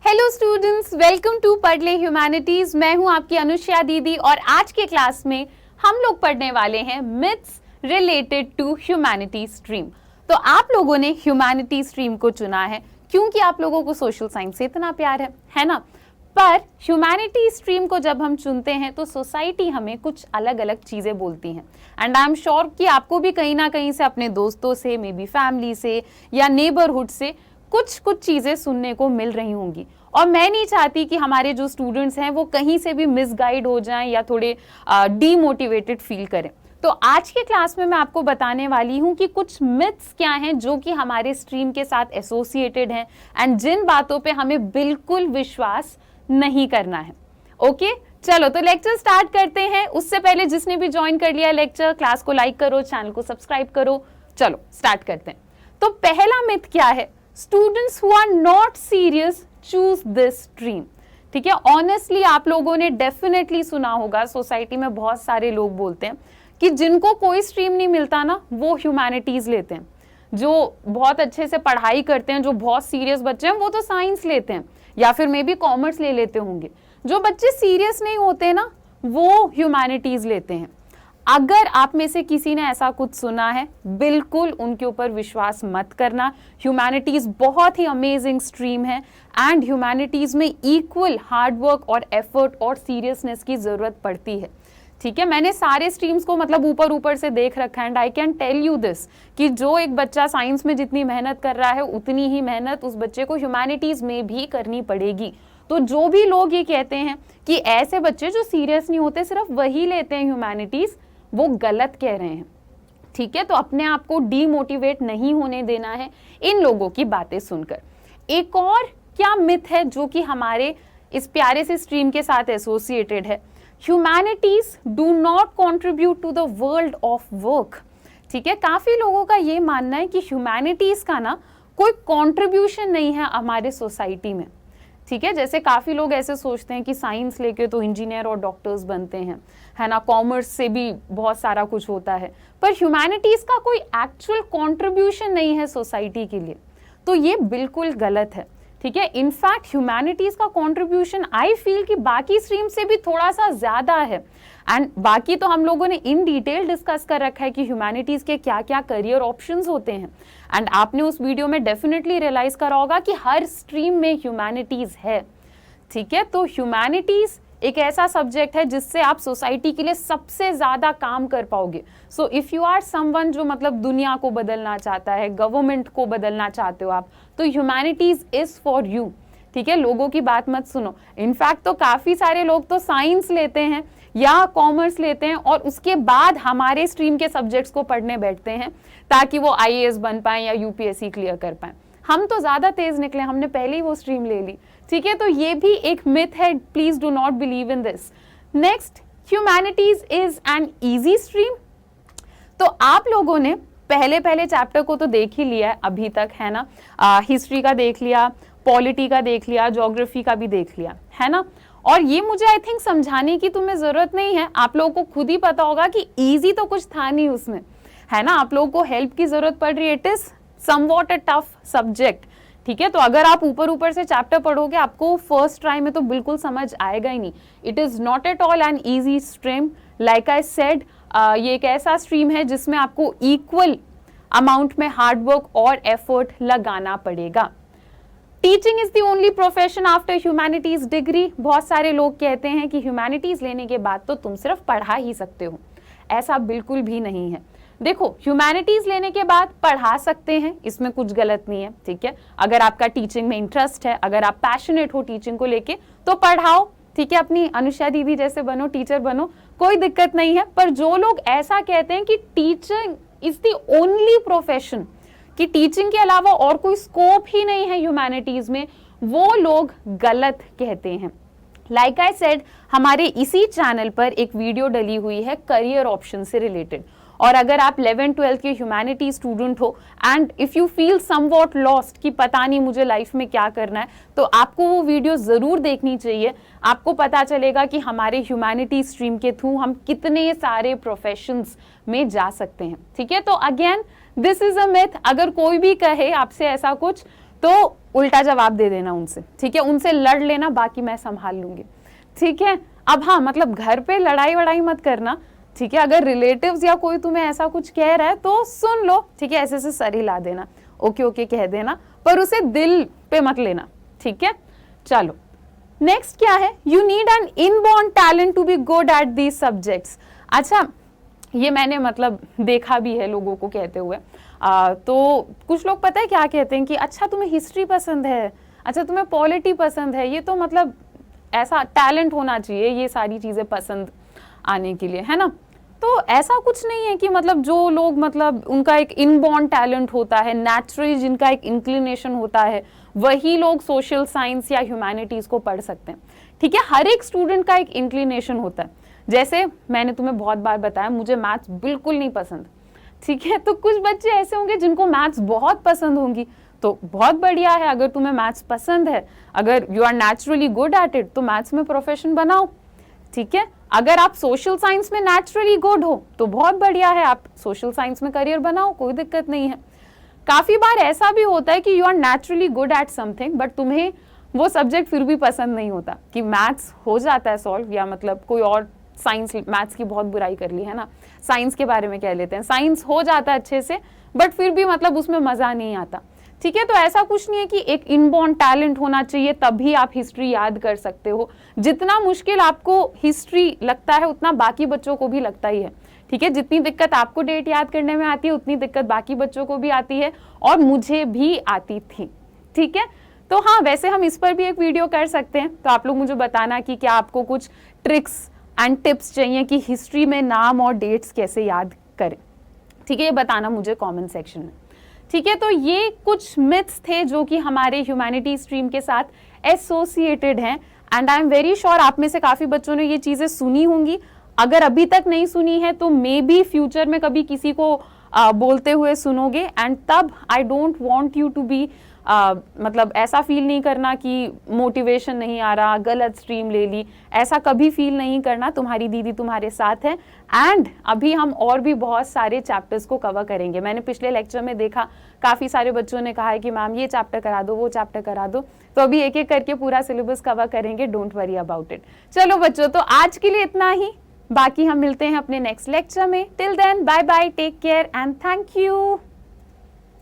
Hello students, welcome to पढ़ ले humanities. मैं हूं आपकी अनुष्या दीदी और आज के क्लास में हम लोग पढ़ने वाले हैं myths related to humanity stream. तो आप लोगों ने ह्यूमैनिटी स्ट्रीम को चुना है क्योंकि आप लोगों को सोशल साइंस से इतना प्यार है ना। पर ह्यूमैनिटी स्ट्रीम को जब हम चुनते हैं तो सोसाइटी हमें कुछ अलग अलग चीजें बोलती हैं एंड आई एम श्योर कि आपको भी कहीं ना कहीं से अपने दोस्तों से, मे बी फैमिली से या नेबरहुड से कुछ चीजें सुनने को मिल रही होंगी। और मैं नहीं चाहती कि हमारे जो स्टूडेंट्स हैं वो कहीं से भी मिसगाइड हो जाएं या थोड़े डीमोटिवेटेड फील करें। तो आज के क्लास में मैं आपको बताने वाली हूं कि कुछ मिथ्स क्या हैं जो कि हमारे स्ट्रीम के साथ एसोसिएटेड हैं एंड जिन बातों पे हमें बिल्कुल विश्वास नहीं करना है। ओके, चलो तो लेक्चर स्टार्ट करते हैं। उससे पहले जिसने भी ज्वाइन कर लिया लेक्चर, क्लास को लाइक करो, चैनल को सब्सक्राइब करो। चलो स्टार्ट करते हैं। तो पहला मिथ क्या है? Students who are not serious choose this stream. ठीक है, ऑनेस्टली आप लोगों ने डेफिनेटली सुना होगा, सोसाइटी में बहुत सारे लोग बोलते हैं कि जिनको कोई स्ट्रीम नहीं मिलता ना वो ह्यूमैनिटीज लेते हैं। जो बहुत अच्छे से पढ़ाई करते हैं, जो बहुत सीरियस बच्चे हैं, वो तो साइंस लेते हैं या फिर मे बी कॉमर्स ले लेते होंगे। जो बच्चे सीरियस नहीं होते ना वो ह्यूमैनिटीज लेते हैं। अगर आप में से किसी ने ऐसा कुछ सुना है, बिल्कुल उनके ऊपर विश्वास मत करना। ह्यूमैनिटीज बहुत ही अमेजिंग स्ट्रीम है एंड ह्यूमैनिटीज में इक्वल हार्डवर्क और एफर्ट और सीरियसनेस की जरूरत पड़ती है। ठीक है, मैंने सारे स्ट्रीम्स को मतलब ऊपर से देख रखा है and I can tell you this कि जो एक बच्चा साइंस में जितनी मेहनत कर रहा है उतनी ही मेहनत उस बच्चे को ह्यूमैनिटीज में भी करनी पड़ेगी। तो जो भी लोग ये कहते हैं कि ऐसे बच्चे जो सीरियस नहीं होते सिर्फ वही लेते हैं ह्यूमैनिटीज, वो गलत कह रहे हैं। ठीक है, तो अपने आप को डीमोटिवेट नहीं होने देना है इन लोगों की बातें सुनकर। एक और क्या मिथ है जो कि हमारे इस प्यारे से स्ट्रीम के साथ एसोसिएटेड है? Humanities do not contribute to the world of work. ठीक है, काफी लोगों का ये मानना है कि ह्यूमैनिटीज का ना कोई कंट्रीब्यूशन नहीं है हमारे सोसाइटी में। ठीक है, जैसे काफी लोग ऐसे सोचते हैं कि साइंस लेके तो इंजीनियर और डॉक्टर्स बनते हैं, है ना, कॉमर्स से भी बहुत सारा कुछ होता है, पर ह्यूमैनिटीज का कोई एक्चुअल कंट्रीब्यूशन नहीं है सोसाइटी के लिए। तो ये बिल्कुल गलत है। ठीक है, इनफैक्ट ह्यूमैनिटीज का कंट्रीब्यूशन आई फील कि बाकी स्ट्रीम से भी थोड़ा सा ज्यादा है एंड बाकी तो हम लोगों ने इन डिटेल डिस्कस कर रखा है कि ह्यूमैनिटीज के क्या क्या करियर ऑप्शंस होते हैं एंड आपने उस वीडियो में डेफिनेटली रियलाइज करा होगा कि हर स्ट्रीम में ह्यूमैनिटीज है। ठीक है, तो ह्यूमैनिटीज एक ऐसा सब्जेक्ट है जिससे आप सोसाइटी के लिए सबसे ज्यादा काम कर पाओगे। So if you are someone जो मतलब दुनिया को बदलना चाहता है, गवर्नमेंट को बदलना चाहते हो आप, तो ह्यूमैनिटीज इज फॉर यू। ठीक है, लोगों की बात मत सुनो। इनफैक्ट तो काफी सारे लोग तो साइंस लेते हैं या कॉमर्स लेते हैं और उसके बाद हमारे स्ट्रीम के सब्जेक्ट्स को पढ़ने बैठते हैं ताकि वो आईएएस बन पाए या यूपीएससी क्लियर कर पाए। हम तो ज्यादा तेज निकले, हमने पहले ही वो स्ट्रीम ले ली। ठीक है, तो ये भी एक मिथ है, please do not believe in this. Next, humanities is an easy stream. तो आप लोगों ने पहले चैप्टर को तो देख ही लिया है अभी तक, है ना। हिस्ट्री का देख लिया, पॉलिटी का देख लिया, ज्योग्राफी का भी देख लिया, है ना। और ये मुझे आई थिंक समझाने की तुम्हें जरूरत नहीं है, आप लोगों को खुद ही पता होगा कि इजी तो कुछ था नहीं उसमें, है ना। आप लोगों को हेल्प की जरूरत पड़ रही है, it is somewhat a tough subject. ठीक है, तो अगर आप ऊपर से चैप्टर पढ़ोगे आपको फर्स्ट ट्राई में तो बिल्कुल समझ आएगा ही नहीं। It is not at all an easy stream. Like I said, ये एक ऐसा स्ट्रीम है जिसमें आपको इक्वल अमाउंट में हार्डवर्क और एफर्ट लगाना पड़ेगा। Teaching is the only profession after humanities degree. बहुत सारे लोग कहते हैं कि ह्यूमैनिटीज लेने के बाद तो तुम सिर्फ पढ़ा ही सकते हो। ऐसा बिल्कुल भी नहीं है। देखो, ह्यूमैनिटीज लेने के बाद पढ़ा सकते हैं, इसमें कुछ गलत नहीं है। ठीक है, अगर आपका टीचिंग में इंटरेस्ट है, अगर आप पैशनेट हो टीचिंग को लेके तो पढ़ाओ। ठीक है, अपनी अनुष्या दीदी जैसे बनो, टीचर बनो, कोई दिक्कत नहीं है। पर जो लोग ऐसा कहते हैं कि teaching is the only profession, कि टीचिंग के अलावा और कोई स्कोप ही नहीं है ह्यूमैनिटीज में, वो लोग गलत कहते हैं। लाइक आई सेड, हमारे इसी चैनल पर एक वीडियो डली हुई है करियर ऑप्शन से रिलेटेड, और अगर आप 11-12 के ह्यूमैनिटी स्टूडेंट हो and if you feel somewhat lost कि पता नहीं मुझे लाइफ में क्या करना है, तो आपको वो वीडियो जरूर देखनी चाहिए। आपको पता चलेगा कि हमारे ह्यूमैनिटी स्ट्रीम के थ्रू हम कितने सारे प्रोफेशंस में जा सकते हैं। ठीक है, तो again this is a myth. अगर कोई भी कहे आपसे ऐसा कुछ तो उल्टा जवाब दे देना उनसे, ठीक है, उनसे लड़ लेना, बाकी मैं संभाल लूंगी, ठीक है। अब हाँ, मतलब घर पे लड़ाई वड़ाई मत करना, ठीक है। अगर रिलेटिव्स या कोई तुम्हें ऐसा कुछ कह रहा है तो सुन लो, ठीक है, ऐसे से सर हिला देना, ओके ओके कह देना, पर उसे दिल पे मत लेना, ठीक है। चलो नेक्स्ट क्या है, you need an inborn talent to be good at these subjects. अच्छा, ये मैंने मतलब देखा भी है लोगों को कहते हुए। तो कुछ लोग पता है क्या कहते हैं कि अच्छा तुम्हें हिस्ट्री पसंद है, अच्छा तुम्हें पॉलिटी पसंद है, ये तो मतलब ऐसा टैलेंट होना चाहिए ये सारी चीजें पसंद आने के लिए, है ना। तो ऐसा कुछ नहीं है कि मतलब जो लोग मतलब उनका एक इनबॉर्न टैलेंट होता है, नेचुरली जिनका एक इंक्लिनेशन होता है, वही लोग सोशल साइंस या ह्यूमैनिटीज को पढ़ सकते हैं, ठीक है। हर एक स्टूडेंट का एक इंक्लिनेशन होता है। जैसे मैंने तुम्हें बहुत बार बताया, मुझे मैथ्स बिल्कुल नहीं पसंद, ठीक है। तो कुछ बच्चे ऐसे होंगे जिनको मैथ्स बहुत पसंद होंगी, तो बहुत बढ़िया है। अगर तुम्हें मैथ्स पसंद है, अगर you are naturally good at it, तो मैथ्स में प्रोफेशन बनाओ, ठीक है। अगर आप सोशल साइंस में नेचुरली गुड हो तो बहुत बढ़िया है, आप सोशल साइंस में करियर बनाओ, कोई दिक्कत नहीं है। काफी बार ऐसा भी होता है कि you are naturally good at something but तुम्हें वो सब्जेक्ट फिर भी पसंद नहीं होता, कि मैथ्स हो जाता है सॉल्व, या मतलब कोई और साइंस, मैथ्स की बहुत बुराई कर ली है ना, साइंस के बारे में कह लेते हैं, साइंस हो जाता है अच्छे से बट फिर भी मतलब उसमें मजा नहीं आता, ठीक है। तो ऐसा कुछ नहीं है कि एक इनबॉर्न टैलेंट होना चाहिए तभी आप हिस्ट्री याद कर सकते हो। जितना मुश्किल आपको हिस्ट्री लगता है उतना बाकी बच्चों को भी लगता ही है, ठीक है। जितनी दिक्कत आपको डेट याद करने में आती है उतनी दिक्कत बाकी बच्चों को भी आती है, और मुझे भी आती थी, ठीक है। तो हाँ, वैसे हम इस पर भी एक वीडियो कर सकते हैं, तो आप लोग मुझे बताना कि क्या आपको कुछ ट्रिक्स एंड टिप्स चाहिए कि हिस्ट्री में नाम और डेट्स कैसे याद करें, ठीक है, ये बताना मुझे कमेंट सेक्शन में, ठीक है। तो ये कुछ मिथ्स थे जो कि हमारे ह्यूमैनिटी स्ट्रीम के साथ एसोसिएटेड हैं, and I am very sure आप में से काफी बच्चों ने ये चीजें सुनी होंगी। अगर अभी तक नहीं सुनी है तो मे बी फ्यूचर में कभी किसी को बोलते हुए सुनोगे, एंड तब I don't want you to be मतलब ऐसा फील नहीं करना कि मोटिवेशन नहीं आ रहा, गलत स्ट्रीम ले ली, ऐसा कभी फील नहीं करना। तुम्हारी दीदी तुम्हारे साथ है, एंड अभी हम और भी बहुत सारे चैप्टर्स को कवर करेंगे। मैंने पिछले लेक्चर में देखा काफ़ी सारे बच्चों ने कहा है कि मैम ये चैप्टर करा दो, वो चैप्टर करा दो, तो अभी एक एक करके पूरा सिलेबस कवर करेंगे, डोंट वरी अबाउट इट। चलो बच्चों, तो आज के लिए इतना ही, बाकी हम मिलते हैं अपने नेक्स्ट लेक्चर में। Till then bye bye, take care and thank you.